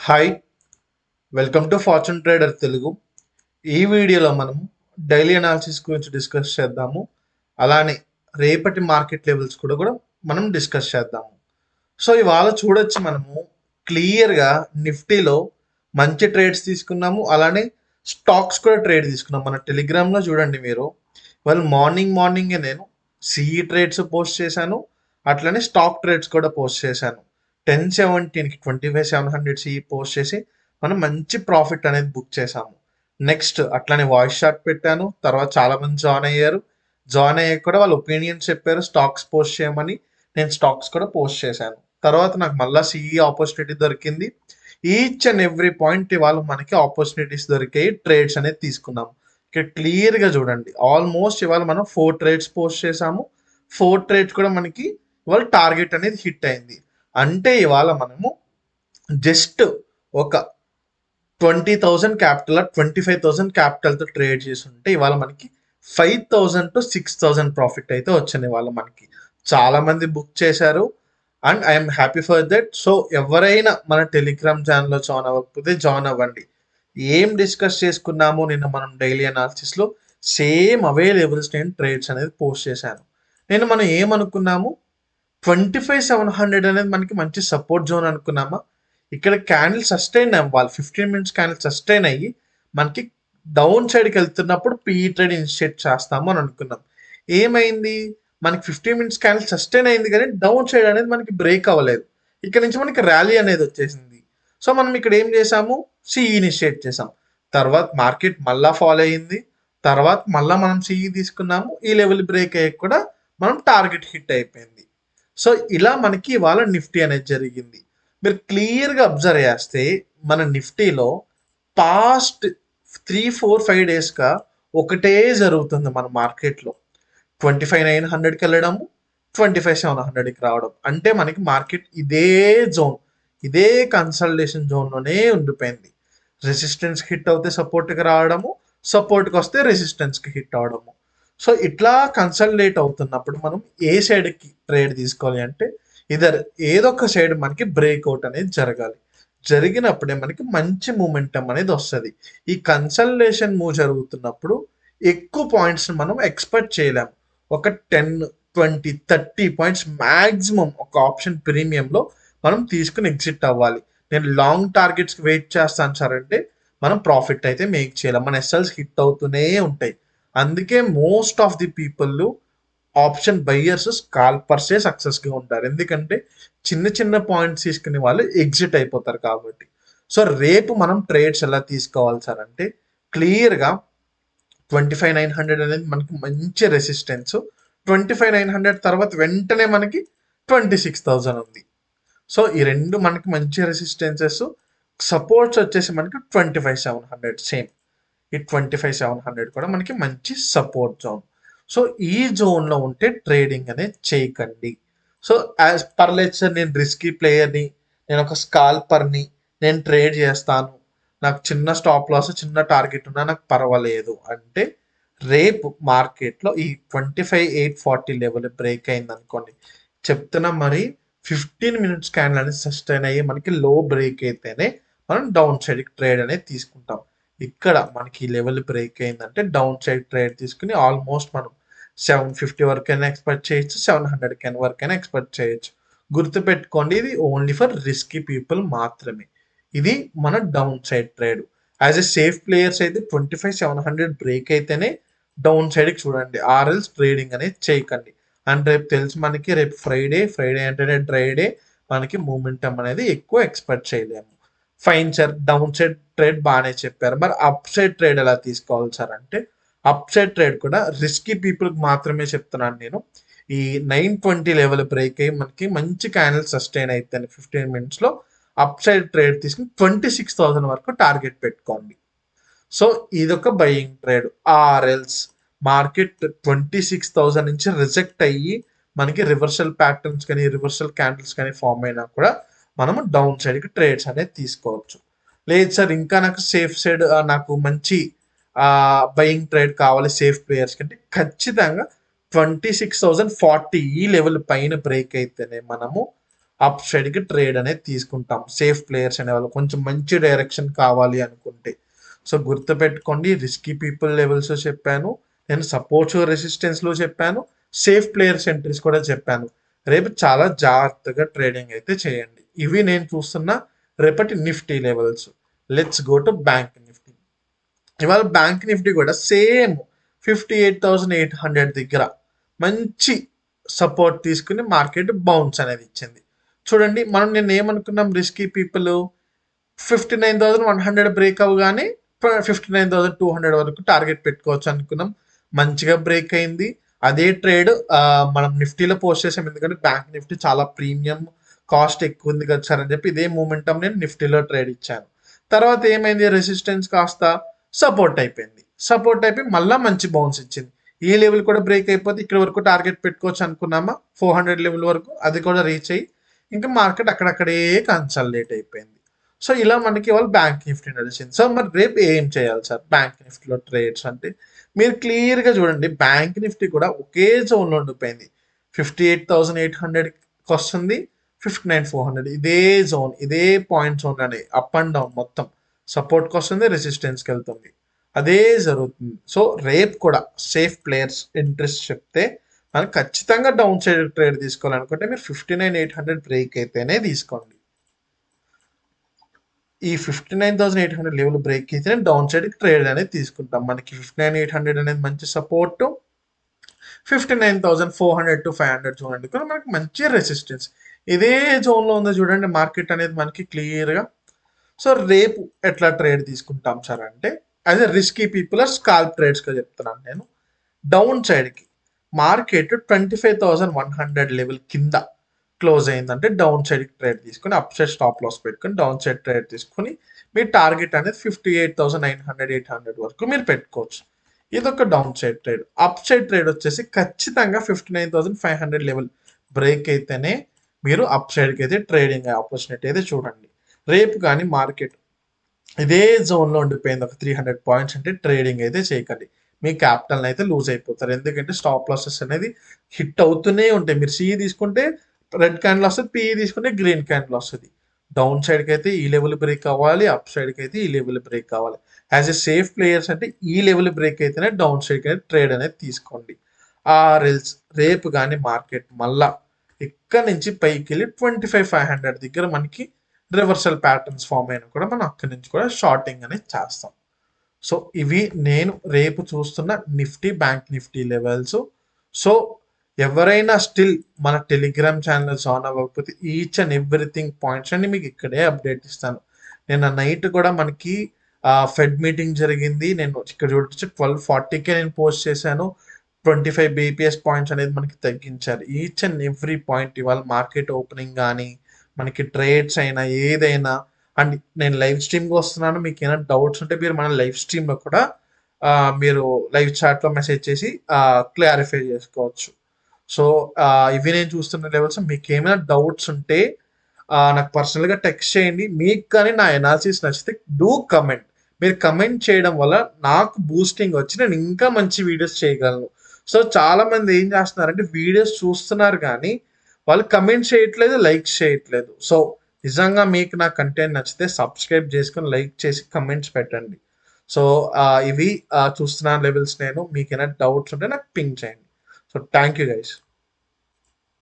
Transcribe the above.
Hi, welcome to fortune trader Telugu. ఈ వీడియోలో మనం డైలీ అనాలిసిస్ గురించి డిస్కస్ చేద్దాము. అలానే రేపటి మార్కెట్ లెవెల్స్ కూడా మనం డిస్కస్ చేద్దాము. సో ఇవాళ చూడొచ్చు మనము క్లియర్గా నిఫ్టీలో మంచి ట్రేడ్స్ తీసుకున్నాము. అలానే స్టాక్స్ కూడా ట్రేడ్ తీసుకున్నాం. మన టెలిగ్రామ్లో చూడండి మీరు. వాళ్ళు మార్నింగే నేను సిఈ ట్రేడ్స్ పోస్ట్ చేశాను. అట్లనే స్టాక్ ట్రేడ్స్ కూడా పోస్ట్ చేశాను. 10:17కి 25,700 సిఈ పోస్ట్ చేసి మనం మంచి ప్రాఫిట్ అనేది బుక్ చేసాము. నెక్స్ట్ అట్లానే వాయిస్ షాట్ పెట్టాను. తర్వాత చాలా మంది జాయిన్ అయ్యారు. జాయిన్ అయ్యాక కూడా వాళ్ళ ఒపీనియన్స్ చెప్పారు స్టాక్స్ పోస్ట్ చేయమని. నేను స్టాక్స్ కూడా పోస్ట్ చేశాను. తర్వాత నాకు మళ్ళీ సిఈ ఆపర్చునిటీ దొరికింది. ఈచ్ అండ్ ఎవ్రీ పాయింట్ ఇవాళ మనకి ఆపర్చునిటీస్ దొరికాయి. ట్రేడ్స్ అనేది తీసుకున్నాం. ఇక్కడ క్లియర్గా చూడండి, ఆల్మోస్ట్ ఇవాళ మనం 4 ట్రేడ్స్ పోస్ట్ చేసాము. 4 ట్రేడ్స్ కూడా మనకి ఇవాళ టార్గెట్ అనేది హిట్ అయింది. అంటే ఇవాళ మనము జస్ట్ ఒక 20,000 క్యాపిటల్ 25,000 క్యాపిటల్తో ట్రేడ్ చేస్తుంటే ఇవాళ మనకి 5,000 to 6,000 ప్రాఫిట్ అయితే వచ్చింది. ఇవాళ మనకి చాలా మంది బుక్ చేశారు and I'm happy for that. So ఎవరైనా మన టెలిగ్రామ్ ఛానల్లో జాయిన్ అవ్వకపోతే జాయిన్ అవ్వండి. ఏం డిస్కస్ చేసుకున్నామో నిన్న మనం డైలీ అనాలిసిస్లో సేమ్ అవే లెవెల్స్ నేను ట్రేడ్స్ అనేది పోస్ట్ చేశాను. మనం ఏమనుకున్నాము, 25,700 అనేది మనకి మంచి సపోర్ట్ జోన్ అనుకున్నామా. ఇక్కడ క్యాండిల్ సస్టైన్ అవ్వాలి, 15 మినిట్స్ క్యాండిల్ సస్టైన్ అయ్యి మనకి డౌన్ సైడ్కి వెళ్తున్నప్పుడు పీఈ ట్రేడ్ ఇనిషియేట్ చేస్తాము అని అనుకున్నాం. ఏమైంది, మనకి 15 మినిట్స్ క్యాండిల్ సస్టైన్ అయింది కానీ డౌన్ సైడ్ అనేది మనకి బ్రేక్ అవ్వలేదు. ఇక్కడ నుంచి మనకి ర్యాలీ అనేది వచ్చేసింది. సో మనం ఇక్కడ ఏం చేసాము, సిఈ ఇనిషియేట్ చేసాం. తర్వాత మార్కెట్ మళ్ళా ఫాలో అయ్యింది. తర్వాత మళ్ళీ మనం సిఈ తీసుకున్నాము. ఈ లెవెల్ బ్రేక్ అయ్యాక కూడా మనం టార్గెట్ హిట్ అయిపోయింది. సో ఇలా మనకి ఇవాళ నిఫ్టీ అనేది జరిగింది. మీరు క్లియర్గా అబ్జర్వ్ చేస్తే మన నిఫ్టీలో పాస్ట్ 3-4-5 డేస్గా ఒకటే జరుగుతుంది మన మార్కెట్లో. 25,900కి వెళ్ళడము, 25,700కి రావడం. అంటే మనకి మార్కెట్ ఇదే జోన్, ఇదే కన్సల్టేషన్ జోన్లోనే ఉండిపోయింది. రెసిస్టెన్స్ హిట్ అవుతే సపోర్ట్కి రావడము, సపోర్ట్కి వస్తే రెసిస్టెన్స్కి హిట్ అవడము. సో ఇట్లా కన్సల్టేట్ అవుతున్నప్పుడు మనం ఏ సైడ్కి ట్రేడ్ తీసుకోవాలి అంటే ఇదర్ ఏదో ఒక సైడ్ మనకి బ్రేక్అవుట్ అనేది జరగాలి. జరిగినప్పుడే మనకి మంచి మూమెంటం అనేది వస్తుంది. ఈ కన్సల్టేషన్ మూవ్ జరుగుతున్నప్పుడు ఎక్కువ పాయింట్స్ మనం ఎక్స్పెక్ట్ చేయలేము. ఒక 10, 20, 30 పాయింట్స్ మ్యాక్సిమం ఒక ఆప్షన్ ప్రీమియంలో మనం తీసుకుని ఎగ్జిట్ అవ్వాలి. నేను లాంగ్ టార్గెట్స్కి వెయిట్ చేస్తాను సార్ అంటే మనం ప్రాఫిట్ అయితే మేక్ చేయలేం. మన ఎస్ఎల్స్ హిట్ అవుతూనే ఉంటాయి. అందుకే most of the people option buyers స్కాల్పర్సే సక్సెస్గా ఉంటారు. ఎందుకంటే చిన్న చిన్న పాయింట్స్ తీసుకునే వాళ్ళు ఎగ్జిట్ అయిపోతారు కాబట్టి. సో రేపు మనం ట్రేడ్స్ ఎలా తీసుకోవాలి సార్ అంటే క్లియర్గా 25,900 అనేది మనకి మంచి రెసిస్టెన్స్. 25,900 తర్వాత వెంటనే మనకి 26,000 ఉంది. సో ఈ రెండు మనకి మంచి రెసిస్టెన్సెస్. సపోర్ట్స్ వచ్చేసి మనకి 25,700 సేమ్. ఈ 25,700 కూడా మనకి మంచి సపోర్ట్ జోన్. సో ఈ జోన్లో ఉంటే ట్రేడింగ్ అనేది చేయకండి. సో యాజ్ పర్లేదు సార్, నేను రిస్కీ ప్లేయర్ని, నేను ఒక స్కాల్పర్ని, నేను ట్రేడ్ చేస్తాను, నాకు చిన్న స్టాప్ లాస్ చిన్న టార్గెట్ ఉన్నా నాకు పర్వాలేదు అంటే రేపు మార్కెట్లో ఈ 25,840 లెవెల్ బ్రేక్ అయింది అనుకోండి, చెప్తున్నా మరి 15 మినిట్స్ క్యాండిల్ అనేది సస్టైన్ అయ్యి మనకి లో బ్రేక్ అయితేనే మనం డౌన్ సైడ్కి ట్రేడ్ అనేది తీసుకుంటాం. ఇక్కడ మనకి ఈ లెవెల్ బ్రేక్ అయిందంటే డౌన్ సైడ్ ట్రేడ్ తీసుకుని ఆల్మోస్ట్ మనం 750 వరకైనా ఎక్స్పెక్ట్ చేయొచ్చు, 700 వరకైనా ఎక్స్పెక్ట్ చేయొచ్చు. గుర్తుపెట్టుకోండి, ఇది ఓన్లీ ఫర్ రిస్కీ పీపుల్ మాత్రమే. ఇది మన down side trade. As a safe players అయితే 25,700 బ్రేక్ అయితేనే డౌన్ సైడ్కి చూడండి, ఆర్ఎల్స్ ట్రేడింగ్ అనేది చేయకండి. అండ్ రేపు తెలుసు మనకి, రేపు ఫ్రైడే అంటేనే డ్రైడే, మనకి మూమెంటం అనేది ఎక్కువ ఎక్స్పెక్ట్ చేయలేము. Fine sir, down side trade బాగానే చెప్పారు, మరి అప్ సైడ్ ట్రేడ్ ఎలా తీసుకోవాలి సార్ అంటే అప్ సైడ్ ట్రేడ్ కూడా రిస్కీ పీపుల్కి మాత్రమే చెప్తున్నాను నేను. ఈ 920 లెవెల్ బ్రేక్ అయ్యి మనకి మంచి క్యాండిల్ సస్టైన్ అయితే 15 మినిట్స్లో అప్ సైడ్ ట్రేడ్ తీసుకుని 26,000 వరకు టార్గెట్ పెట్టుకోండి. సో ఇదొక బయింగ్ ట్రేడ్. ఆర్ఎల్స్ మార్కెట్ 26,000 నుంచి రిజెక్ట్ అయ్యి మనకి రివర్సల్ ప్యాటర్న్స్ కానీ రివర్సల్ క్యాండిల్స్ కానీ ఫామ్ అయినా కూడా మనము డౌన్ సైడ్కి ట్రేడ్స్ అనేది తీసుకోవచ్చు. లేదు సార్, ఇంకా నాకు సేఫ్ సైడ్, నాకు మంచి బయింగ్ ట్రేడ్ కావాలి సేఫ్ ప్లేయర్స్ కంటే ఖచ్చితంగా 26,040 ఈ లెవెల్ పైన బ్రేక్ అయితేనే మనము అప్ సైడ్కి ట్రేడ్ అనేది తీసుకుంటాం. సేఫ్ ప్లేయర్స్ అనేవాళ్ళు కొంచెం మంచి డైరెక్షన్ కావాలి అనుకుంటే. సో గుర్తుపెట్టుకోండి, రిస్కీ పీపుల్ లెవెల్స్ చెప్పాను, నేను సపోర్ట్స్ రెసిస్టెన్స్లో చెప్పాను, సేఫ్ ప్లేయర్స్ ఎంట్రీస్ కూడా చెప్పాను. రేపు చాలా జాగ్రత్తగా ట్రేడింగ్ అయితే చేయండి. ఇవి నేను చూస్తున్న రేపటి Nifty levels. Let's go to bank Nifty. ఇవాళ బ్యాంక్ నిఫ్టీ కూడా సేమ్ 58,800 దగ్గర మంచి సపోర్ట్ తీసుకుని మార్కెట్ బౌన్స్ అనేది ఇచ్చింది. చూడండి, మనం నిన్న ఏమనుకున్నాం, రిస్కీ పీపుల్ 59,100 బ్రేక్ అవ్వగానే 59,200 వరకు టార్గెట్ పెట్టుకోవచ్చు అనుకున్నాం. మంచిగా బ్రేక్ అయింది. అదే ట్రేడ్ మనం నిఫ్టీలో పోస్ట్ చేసాం, ఎందుకంటే బ్యాంక్ నిఫ్టీ చాలా ప్రీమియం, కాస్ట్ ఎక్కువ ఉంది కదా సార్ అని చెప్పి ఇదే మూమెంటం నేను నిఫ్టీలో ట్రేడ్ ఇచ్చాను. తర్వాత ఏమైంది, రెసిస్టెన్స్ కాస్త సపోర్ట్ అయిపోయింది. సపోర్ట్ అయిపోయి మళ్ళీ మంచి బౌన్స్ ఇచ్చింది. ఈ లెవెల్ కూడా బ్రేక్ అయిపోతే ఇక్కడ వరకు టార్గెట్ పెట్టుకోవచ్చు అనుకున్నామా, 400 లెవెల్ వరకు, అది కూడా రీచ్ అయ్యి ఇంకా మార్కెట్ అక్కడక్కడే కన్సల్టేట్ అయిపోయింది. సో ఇలా మనకి వాళ్ళు బ్యాంక్ నిఫ్టీ నడిచింది. సో మరి రేపు ఏం చేయాలి సార్ బ్యాంక్ నిఫ్టీలో ట్రేడ్స్ అంటే, మీరు క్లియర్గా చూడండి, బ్యాంక్ నిఫ్టీ కూడా ఒకే జోన్లో ఉండిపోయింది. 58,800కి వస్తుంది, 59,400 ఇదే జోన్, ఇదే పాయింట్ జోన్ అనే అప్ అండ్ డౌన్ మొత్తం సపోర్ట్కి వస్తుంది, రెసిస్టెన్స్కి వెళ్తుంది, అదే జరుగుతుంది. సో రేపు కూడా సేఫ్ ప్లేయర్స్ ఇంట్రెస్ట్ చెప్తే మనం ఖచ్చితంగా డౌన్ సైడ్ ట్రేడ్ తీసుకోవాలనుకుంటే మీరు 59,800 బ్రేక్ అయితేనే తీసుకోండి. ఈ 59,800 లెవెల్ బ్రేక్ అయితేనే డౌన్ సైడ్ ట్రేడ్ అనేది తీసుకుంటాం. మనకి 59,800 అనేది మంచి సపోర్ట్, 59,400 to 500 చూడండి కూడా మనకి మంచి రెసిస్టెన్స్ ఇదే జోన్లో ఉంది. చూడండి మార్కెట్ అనేది మనకి క్లియర్గా. సో రేపు ఎట్లా ట్రేడ్ తీసుకుంటాం సార్ అంటే, as a risky people are scalp ట్రేడ్స్గా చెప్తున్నాను నేను. డౌన్ సైడ్కి మార్కెట్ 25,100 లెవెల్ కింద క్లోజ్ అయిందంటే డౌన్ సైడ్కి ట్రేడ్ తీసుకొని అప్ సైడ్ స్టాప్ లాస్ పెట్టుకొని డౌన్ సైడ్ ట్రేడ్ తీసుకొని మీ టార్గెట్ అనేది 58,900 800 వరకు మీరు పెట్టుకోవచ్చు. ఇది ఒక down side trade. Up side trade వచ్చేసి ఖచ్చితంగా 59,500 లెవెల్ బ్రేక్ అయితేనే మీరు అప్ సైడ్కి అయితే ట్రేడింగ్ ఆపర్చునిటీ అయితే చూడండి. రేపు కానీ మార్కెట్ ఇదే జోన్లో ఉండిపోయింది ఒక 300 పాయింట్స్ అంటే ట్రేడింగ్ అయితే చేయకండి. మీ క్యాపిటల్ని అయితే లూజ్ అయిపోతారు. ఎందుకంటే స్టాప్ లాసెస్ అనేది హిట్ అవుతూనే ఉంటాయి. మీరు సిఈ తీసుకుంటే రెడ్ క్యాండిల్ వస్తుంది, పిఈ తీసుకుంటే గ్రీన్ క్యాండిల్ వస్తుంది. డౌన్ సైడ్కి అయితే ఈ లెవెల్ బ్రేక్ అవ్వాలి, అప్ సైడ్కి అయితే ఈ లెవెల్ బ్రేక్ కావాలి. యాజ్ ఎ సేఫ్ ప్లేయర్స్ అంటే ఈ లెవెల్ బ్రేక్ అయితేనే డౌన్ సైడ్కి అయితే ట్రేడ్ అనేది తీసుకోండి. ఆర్ఎల్స్ రేపు కానీ మార్కెట్ మళ్ళా ఇక్కడ నుంచి పైకి వెళ్ళి 25,500 దగ్గర మనకి రివర్సల్ ప్యాటర్న్స్ ఫామ్ అయినా కూడా మనం అక్కడి నుంచి కూడా షార్టింగ్ అనేది చేస్తాం. సో ఇవి నేను రేపు చూస్తున్న Nifty bank Nifty levels. So ఎవరైనా స్టిల్ మన టెలిగ్రామ్ ఛానల్ జాయిన్ అవ్వకపోతే ఈచ్ అండ్ ఎవ్రీథింగ్ పాయింట్స్ అన్ని మీకు ఇక్కడే అప్డేట్ ఇస్తాను. నేను నైట్ కూడా మనకి ఫెడ్ మీటింగ్ జరిగింది. నేను ఇక్కడ చూడొచ్చు 12:40కే నేను పోస్ట్ చేశాను. 25 బీపీఎస్ పాయింట్స్ అనేది మనకి తగ్గించారు. ఈచ్ అండ్ ఎవ్రీ పాయింట్ ఇవాళ మార్కెట్ ఓపెనింగ్ కానీ మనకి ట్రేడ్స్ అయినా ఏదైనా. అండ్ నేను లైవ్ స్ట్రీమ్కి వస్తున్నాను, మీకు ఏమైనా డౌట్స్ ఉంటే మీరు మన లైవ్ స్ట్రీమ్లో కూడా మీరు లైవ్ చాట్లో మెసేజ్ చేసి క్లారిఫై చేసుకోవచ్చు. సో ఇవి నేను చూస్తున్న లెవెల్స్. మీకు ఏమైనా డౌట్స్ ఉంటే నాకు పర్సనల్గా టెక్స్ట్ చేయండి. మీకు కానీ నా ఎనాలిసిస్ నచ్చితే డూ కమెంట్. మీరు కమెంట్ చేయడం వల్ల నాకు బూస్టింగ్ వచ్చి నేను ఇంకా మంచి వీడియోస్ చేయగలను. సో చాలామంది ఏం చేస్తున్నారంటే వీడియోస్ చూస్తున్నారు కానీ వాళ్ళు కమెంట్ చేయట్లేదు, లైక్ చేయట్లేదు. సో నిజంగా మీకు నా కంటెంట్ నచ్చితే సబ్స్క్రైబ్ చేసుకొని లైక్ చేసి కమెంట్స్ పెట్టండి. సో ఇవి చూస్తున్న లెవెల్స్. నేను మీకు ఏమైనా డౌట్స్ ఉంటే నాకు పింగ్ చేయండి. So thank you guys.